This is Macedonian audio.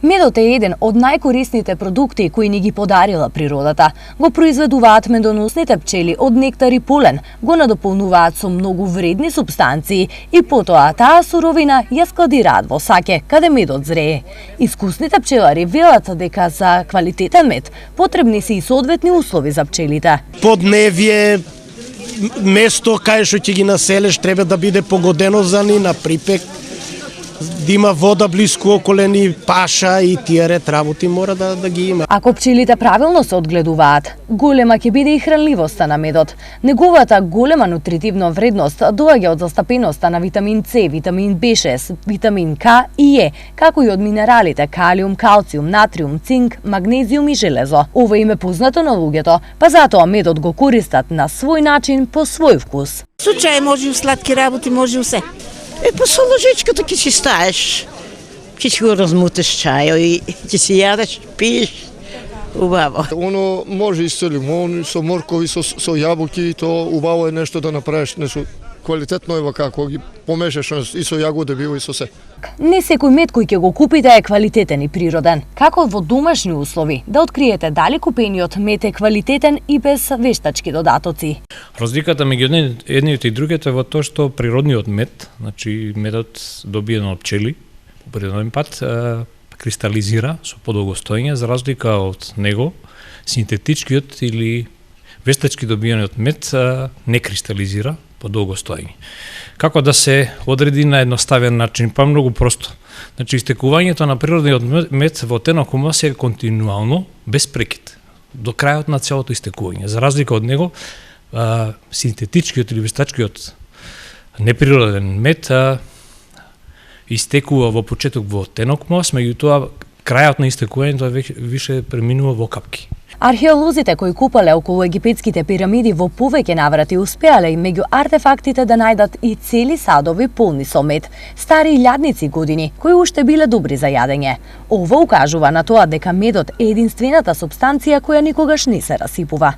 Медот е еден од најкорисните продукти кои ни ги подарила природата. Го произведуваат медоносните пчели од нектар и полен, го надополнуваат со многу вредни супстанции и потоа таа суровина ја складираат во саќе каде медот зрее. Искусните пчелари велат дека за квалитетен мед потребни се и соодветни услови за пчелите. Подневје, место кај што ќе ги населиш треба да биде погодено за ни на припек, да има вода блиску околе ни, паша и тие ред работи мора да ги има. Ако пчелите правилно се одгледуваат, голема ќе биде и хранливоста на медот. Неговата голема нутритивна вредност доаѓа од застапеноста на витамин С, витамин B6, витамин К и Е, како и од минералите калиум, калциум, натриум, цинк, магнезиум и железо. Ова им е познато на луѓето, па затоа медот го користат на свој начин, по свој вкус. Со чај може и сладки работи, може и се. Па со ложечката ќе си стаеш, ќе си го размутеш чајот и ќе си јадеш, пиеш, убаво. Оно може и со лимон, со моркови, со јаболки, то убаво е нешто да направиш нешто квалитетно ева како ги помешаш и со јагоде биво и со се. Не секој мед кој ќе го купите е квалитетен и природен. Како во домашни услови да откриете дали купениот мед е квалитетен и без вештачки додатоци? Разликата меѓу едниот и другиот е во тоа што природниот мед, значи медот добиен од пчели, по природен пат, кристализира со подолго стоење, за разлика од него, синтетичкиот или вештачки добиениот мед не кристализира по долго стоење. Како да се одреди на едноставен начин? Па многу просто. Значи, истекувањето на природниот мед во тенокумас е континуално, без прекид, до крајот на целото истекување. За разлика од него, синтетичкиот или вештачкиот неприроден мед истекува во почеток во тенокумас, меѓутоа крајот на истекувањето више преминува во капки. Археолозите кои купале околу египетските пирамиди во повеќе наврати успеале и меѓу артефактите да најдат и цели садови полни со мед, стари илјадници години, кои уште биле добри за јадење. Ова укажува на тоа дека медот е единствената супстанција која никогаш не се расипува.